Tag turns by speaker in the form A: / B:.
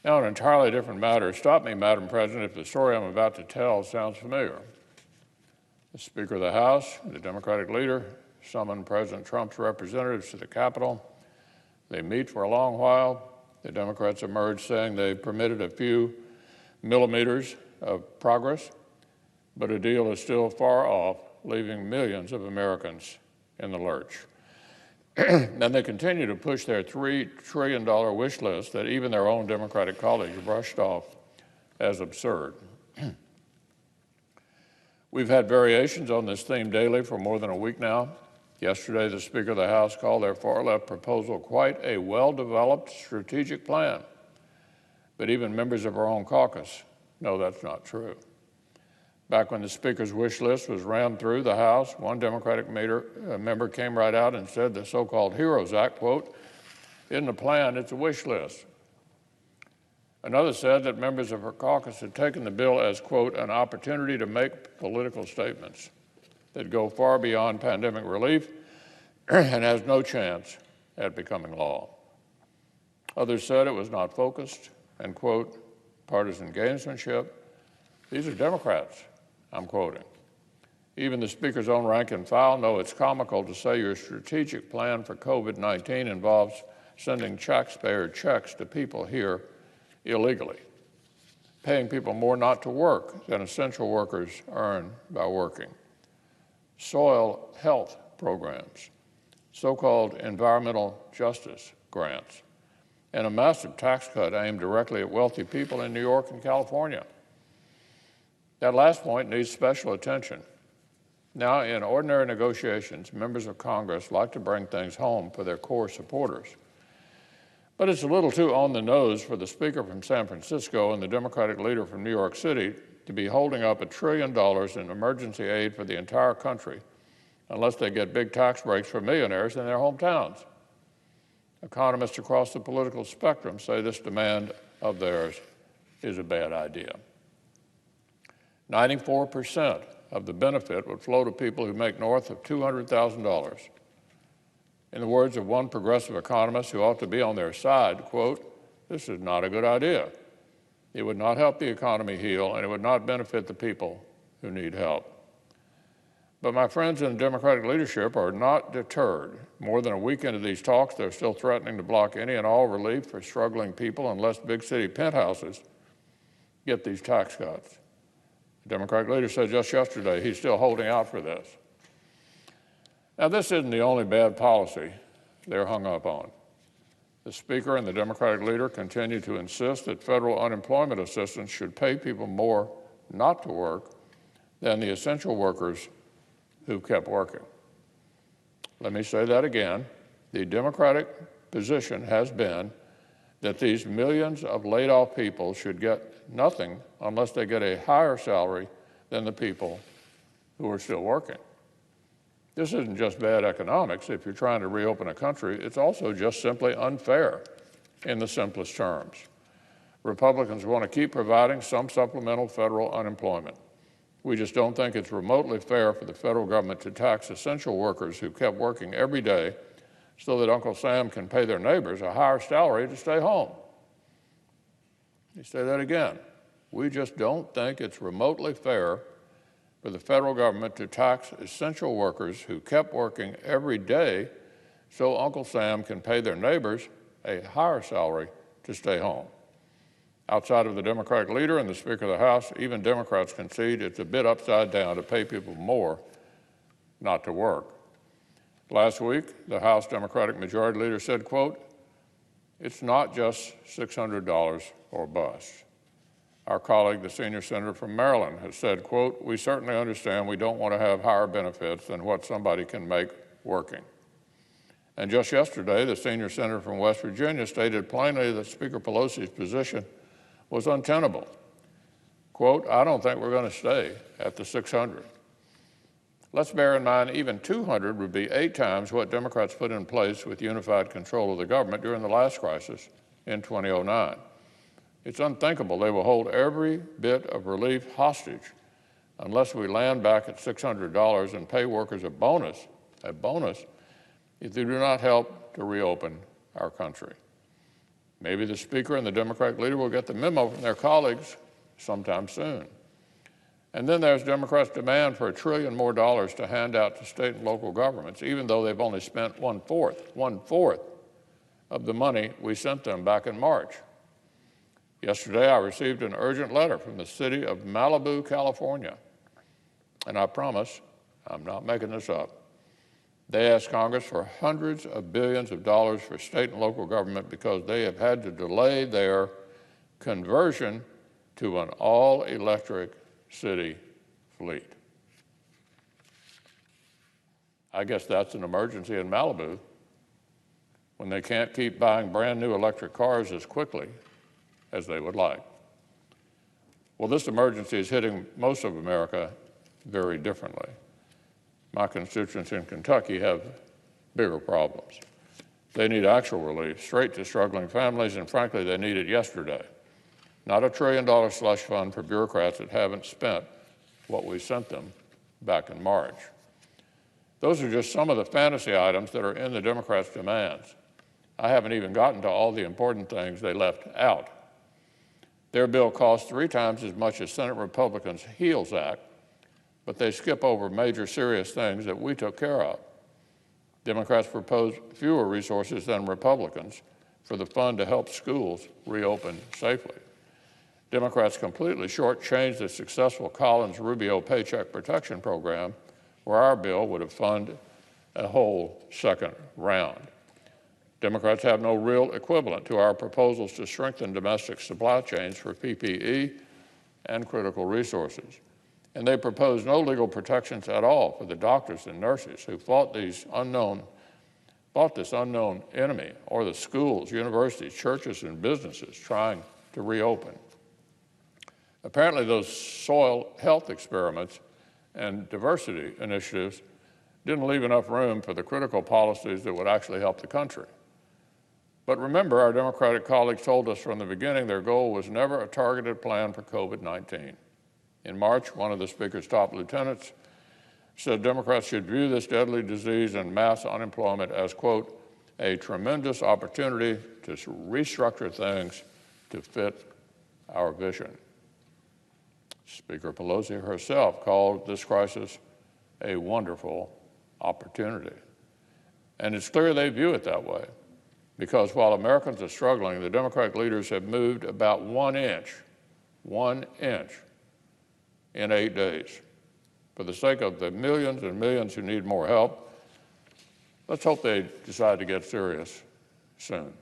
A: Now, on an entirely different matter, stop me, Madam President, if the story I'm about to tell sounds familiar. The Speaker of the House, the Democratic leader, summoned President Trump's representatives to the Capitol. They meet for a long while. The Democrats emerge saying they permitted a few millimeters of progress, but a deal is still far off, leaving millions of Americans in the lurch. And they continue to push their $3 trillion wish list that even their own Democratic colleagues brushed off as absurd. We've had variations on this theme daily for more than a week now. Yesterday, the Speaker of the House called their far-left proposal quite a well-developed strategic plan. But even members of our own caucus know that's not true. Back when the Speaker's wish list was rammed through the House, one Democratic member came right out and said the so-called HEROES Act, quote, isn't a plan, it's a wish list. Another said that members of her caucus had taken the bill as, quote, an opportunity to make political statements that go far beyond pandemic relief and has no chance at becoming law. Others said it was not focused and, quote, partisan gamesmanship. These are Democrats, I'm quoting. Even the Speaker's own rank and file know it's comical to say your strategic plan for COVID-19 involves sending taxpayer checks to people here illegally, paying people more not to work than essential workers earn by working, soil health programs, so-called environmental justice grants, and a massive tax cut aimed directly at wealthy people in New York and California. That last point needs special attention. Now, in ordinary negotiations, members of Congress like to bring things home for their core supporters. But it's a little too on the nose for the Speaker from San Francisco and the Democratic leader from New York City to be holding up $1 trillion in emergency aid for the entire country unless they get big tax breaks for millionaires in their hometowns. Economists across the political spectrum say this demand of theirs is a bad idea. 94% of the benefit would flow to people who make north of $200,000. In the words of one progressive economist who ought to be on their side, quote, this is not a good idea. It would not help the economy heal, and it would not benefit the people who need help. But my friends in the Democratic leadership are not deterred. More than a week into these talks, they're still threatening to block any and all relief for struggling people unless big city penthouses get these tax cuts. The Democratic leader said just yesterday he's still holding out for this. Now, this isn't the only bad policy they're hung up on. The Speaker and the Democratic leader continue to insist that federal unemployment assistance should pay people more not to work than the essential workers who kept working. Let me say that again. The Democratic position has been that these millions of laid-off people should get nothing unless they get a higher salary than the people who are still working. This isn't just bad economics. If you're trying to reopen a country, it's also just simply unfair in the simplest terms. Republicans want to keep providing some supplemental federal unemployment. We just don't think it's remotely fair for the federal government to tax essential workers who kept working every day so that Uncle Sam can pay their neighbors a higher salary to stay home. Let me say that again. We just don't think it's remotely fair for the federal government to tax essential workers who kept working every day so Uncle Sam can pay their neighbors a higher salary to stay home. Outside of the Democratic leader and the Speaker of the House, even Democrats concede it's a bit upside down to pay people more not to work. Last week, the House Democratic Majority Leader said, quote, it's not just $600 or bust. Our colleague, the senior senator from Maryland, has said, quote, we certainly understand we don't want to have higher benefits than what somebody can make working. And just yesterday, the senior senator from West Virginia stated plainly that Speaker Pelosi's position was untenable. Quote, I don't think we're going to stay at the 600. Let's bear in mind even 200 would be 8 times what Democrats put in place with unified control of the government during the last crisis in 2009. It's unthinkable they will hold every bit of relief hostage unless we land back at $600 and pay workers a bonus if they do not help to reopen our country. Maybe the Speaker and the Democratic leader will get the memo from their colleagues sometime soon. And then there's Democrats' demand for $1 trillion more to hand out to state and local governments, even though they've only spent one-fourth of the money we sent them back in March. Yesterday, I received an urgent letter from the city of Malibu, California. And I promise, I'm not making this up. They asked Congress for hundreds of billions of dollars for state and local government because they have had to delay their conversion to an all-electric city fleet. I guess that's an emergency in Malibu when they can't keep buying brand new electric cars as quickly as they would like. Well, this emergency is hitting most of America very differently. My constituents in Kentucky have bigger problems. They need actual relief, straight to struggling families, and frankly, they need it yesterday. Not a $1 trillion slush fund for bureaucrats that haven't spent what we sent them back in March. Those are just some of the fantasy items that are in the Democrats' demands. I haven't even gotten to all the important things they left out. Their bill costs 3 times as much as Senate Republicans' HEALS Act, but they skip over major serious things that we took care of. Democrats propose fewer resources than Republicans for the fund to help schools reopen safely. Democrats completely shortchanged the successful Collins-Rubio Paycheck Protection Program, where our bill would have funded a whole second round. Democrats have no real equivalent to our proposals to strengthen domestic supply chains for PPE and critical resources. And they propose no legal protections at all for the doctors and nurses who fought this unknown enemy, or the schools, universities, churches, and businesses trying to reopen. Apparently, those soil health experiments and diversity initiatives didn't leave enough room for the critical policies that would actually help the country. But remember, our Democratic colleagues told us from the beginning their goal was never a targeted plan for COVID-19. In March, one of the Speaker's top lieutenants said Democrats should view this deadly disease and mass unemployment as, quote, a tremendous opportunity to restructure things to fit our vision. Speaker Pelosi herself called this crisis a wonderful opportunity. And it's clear they view it that way, because while Americans are struggling, the Democratic leaders have moved about 1 inch in 8 days. For the sake of the millions and millions who need more help, let's hope they decide to get serious soon.